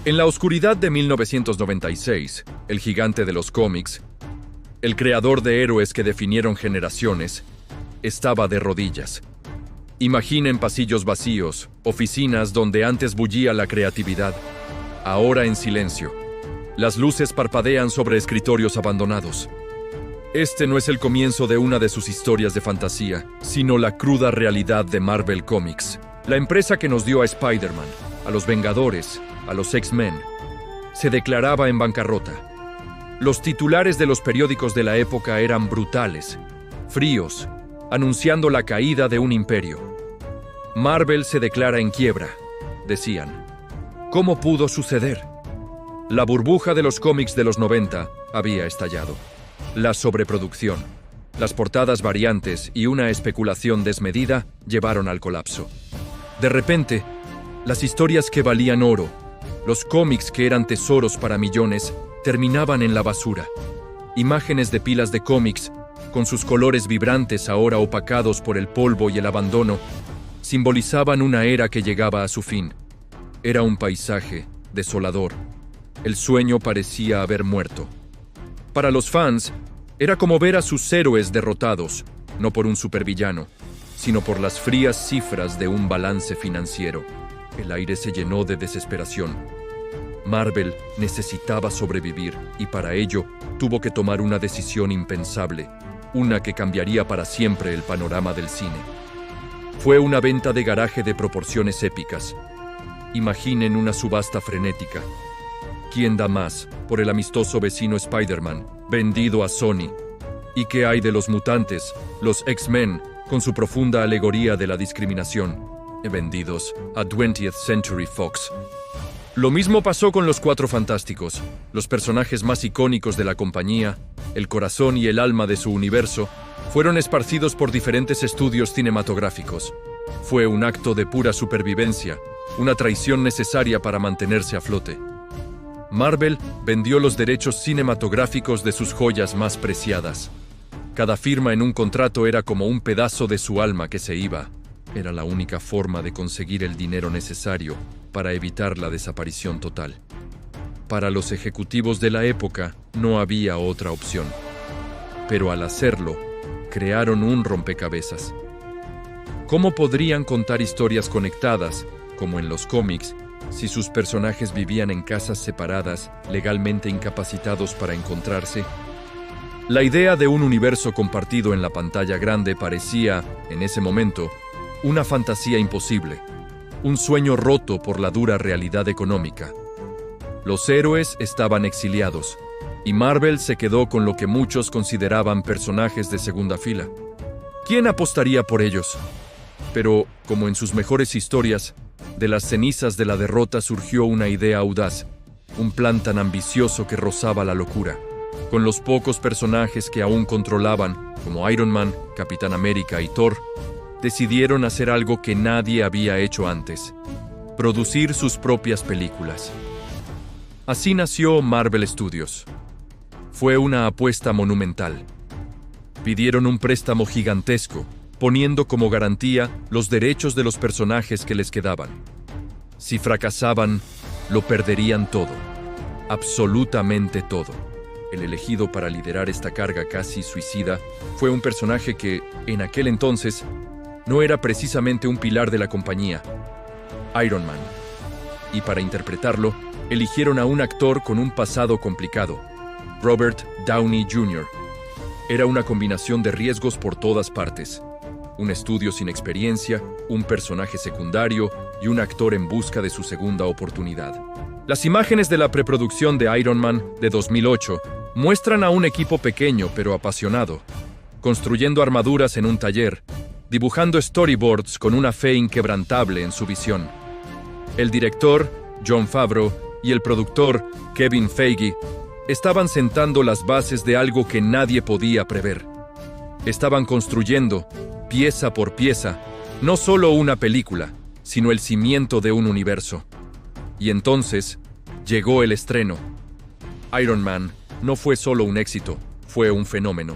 En la oscuridad de 1996, el gigante de los cómics, el creador de héroes que definieron generaciones, estaba de rodillas. Imaginen pasillos vacíos, oficinas donde antes bullía la creatividad, ahora en silencio. Las luces parpadean sobre escritorios abandonados. Este no es el comienzo de una de sus historias de fantasía, sino la cruda realidad de Marvel Comics. La empresa que nos dio a Spider-Man, a los Vengadores, a los X-Men, se declaraba en bancarrota. Los titulares de los periódicos de la época eran brutales, fríos, anunciando la caída de un imperio. Marvel se declara en quiebra, decían. ¿Cómo pudo suceder? La burbuja de los cómics de los 90 había estallado. La sobreproducción, las portadas variantes y una especulación desmedida llevaron al colapso. De repente, las historias que valían oro, los cómics que eran tesoros para millones, terminaban en la basura. Imágenes de pilas de cómics, con sus colores vibrantes ahora opacados por el polvo y el abandono, simbolizaban una era que llegaba a su fin. Era un paisaje desolador. El sueño parecía haber muerto. Para los fans, era como ver a sus héroes derrotados, no por un supervillano, sino por las frías cifras de un balance financiero. El aire se llenó de desesperación. Marvel necesitaba sobrevivir y para ello tuvo que tomar una decisión impensable, una que cambiaría para siempre el panorama del cine. Fue una venta de garaje de proporciones épicas. Imaginen una subasta frenética. ¿Quién da más por el amistoso vecino Spider-Man, vendido a Sony? ¿Y qué hay de los mutantes, los X-Men, con su profunda alegoría de la discriminación, vendidos a 20th Century Fox? Lo mismo pasó con los Cuatro Fantásticos, los personajes más icónicos de la compañía, el corazón y el alma de su universo, fueron esparcidos por diferentes estudios cinematográficos. Fue un acto de pura supervivencia, una traición necesaria para mantenerse a flote. Marvel vendió los derechos cinematográficos de sus joyas más preciadas. Cada firma en un contrato era como un pedazo de su alma que se iba. Era la única forma de conseguir el dinero necesario para evitar la desaparición total. Para los ejecutivos de la época no había otra opción. Pero al hacerlo, crearon un rompecabezas. ¿Cómo podrían contar historias conectadas, como en los cómics, si sus personajes vivían en casas separadas, legalmente incapacitados para encontrarse? La idea de un universo compartido en la pantalla grande parecía, en ese momento, una fantasía imposible, un sueño roto por la dura realidad económica. Los héroes estaban exiliados, y Marvel se quedó con lo que muchos consideraban personajes de segunda fila. ¿Quién apostaría por ellos? Pero, como en sus mejores historias, de las cenizas de la derrota surgió una idea audaz, un plan tan ambicioso que rozaba la locura. Con los pocos personajes que aún controlaban, como Iron Man, Capitán América y Thor, decidieron hacer algo que nadie había hecho antes: producir sus propias películas. Así nació Marvel Studios. Fue una apuesta monumental. Pidieron un préstamo gigantesco, poniendo como garantía los derechos de los personajes que les quedaban. Si fracasaban, lo perderían todo, absolutamente todo. El elegido para liderar esta carga casi suicida fue un personaje que, en aquel entonces, no era precisamente un pilar de la compañía: Iron Man. Y para interpretarlo, eligieron a un actor con un pasado complicado: Robert Downey Jr. Era una combinación de riesgos por todas partes. Un estudio sin experiencia, un personaje secundario y un actor en busca de su segunda oportunidad. Las imágenes de la preproducción de Iron Man de 2008 muestran a un equipo pequeño pero apasionado, construyendo armaduras en un taller, dibujando storyboards con una fe inquebrantable en su visión. El director, Jon Favreau, y el productor, Kevin Feige, estaban sentando las bases de algo que nadie podía prever. Estaban construyendo, pieza por pieza, no solo una película, sino el cimiento de un universo. Y entonces, llegó el estreno. Iron Man no fue solo un éxito, fue un fenómeno.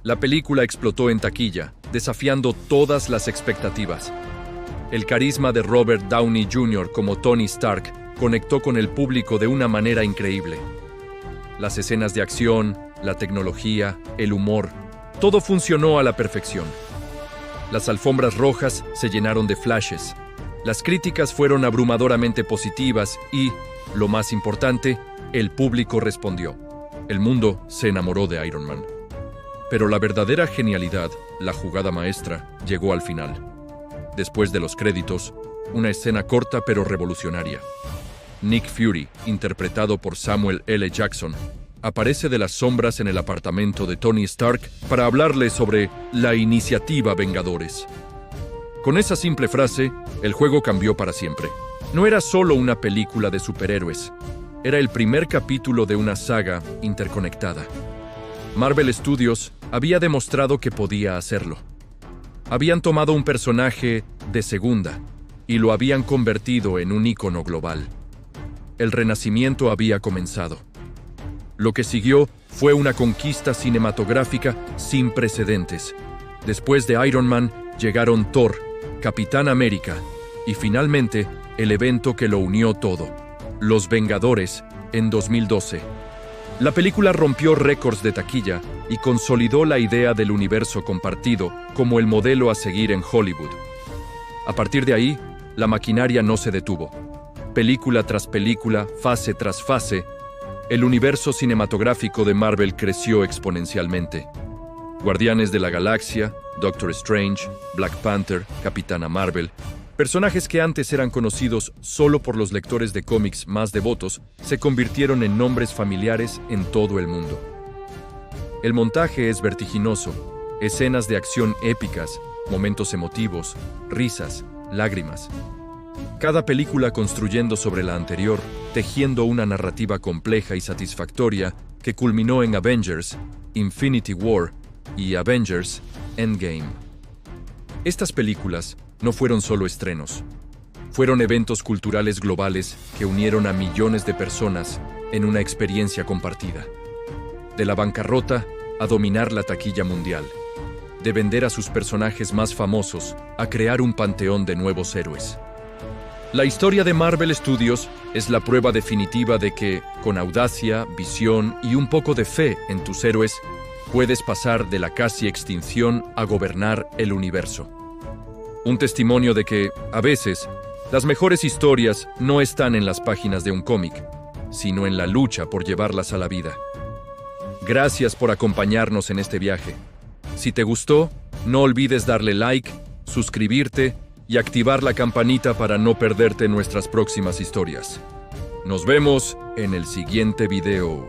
La película explotó en taquilla, desafiando todas las expectativas. El carisma de Robert Downey Jr. como Tony Stark conectó con el público de una manera increíble. Las escenas de acción, la tecnología, el humor, todo funcionó a la perfección. Las alfombras rojas se llenaron de flashes. Las críticas fueron abrumadoramente positivas y, lo más importante, el público respondió. El mundo se enamoró de Iron Man. Pero la verdadera genialidad, la jugada maestra, llegó al final. Después de los créditos, una escena corta pero revolucionaria. Nick Fury, interpretado por Samuel L. Jackson, aparece de las sombras en el apartamento de Tony Stark para hablarle sobre la iniciativa Vengadores. Con esa simple frase, el juego cambió para siempre. No era solo una película de superhéroes, era el primer capítulo de una saga interconectada. Marvel Studios había demostrado que podía hacerlo. Habían tomado un personaje de segunda y lo habían convertido en un ícono global. El renacimiento había comenzado. Lo que siguió fue una conquista cinematográfica sin precedentes. Después de Iron Man, llegaron Thor, Capitán América y finalmente el evento que lo unió todo, Los Vengadores, en 2012. La película rompió récords de taquilla y consolidó la idea del universo compartido como el modelo a seguir en Hollywood. A partir de ahí, la maquinaria no se detuvo. Película tras película, fase tras fase, el universo cinematográfico de Marvel creció exponencialmente. Guardianes de la Galaxia, Doctor Strange, Black Panther, Capitana Marvel, personajes que antes eran conocidos solo por los lectores de cómics más devotos, se convirtieron en nombres familiares en todo el mundo. El montaje es vertiginoso, escenas de acción épicas, momentos emotivos, risas, lágrimas. Cada película construyendo sobre la anterior, tejiendo una narrativa compleja y satisfactoria que culminó en Avengers, Infinity War y Avengers, Endgame. Estas películas no fueron solo estrenos, fueron eventos culturales globales que unieron a millones de personas en una experiencia compartida. De la bancarrota a dominar la taquilla mundial, de vender a sus personajes más famosos a crear un panteón de nuevos héroes. La historia de Marvel Studios es la prueba definitiva de que, con audacia, visión y un poco de fe en tus héroes, puedes pasar de la casi extinción a gobernar el universo. Un testimonio de que, a veces, las mejores historias no están en las páginas de un cómic, sino en la lucha por llevarlas a la vida. Gracias por acompañarnos en este viaje. Si te gustó, no olvides darle like, suscribirte y activar la campanita para no perderte nuestras próximas historias. Nos vemos en el siguiente video.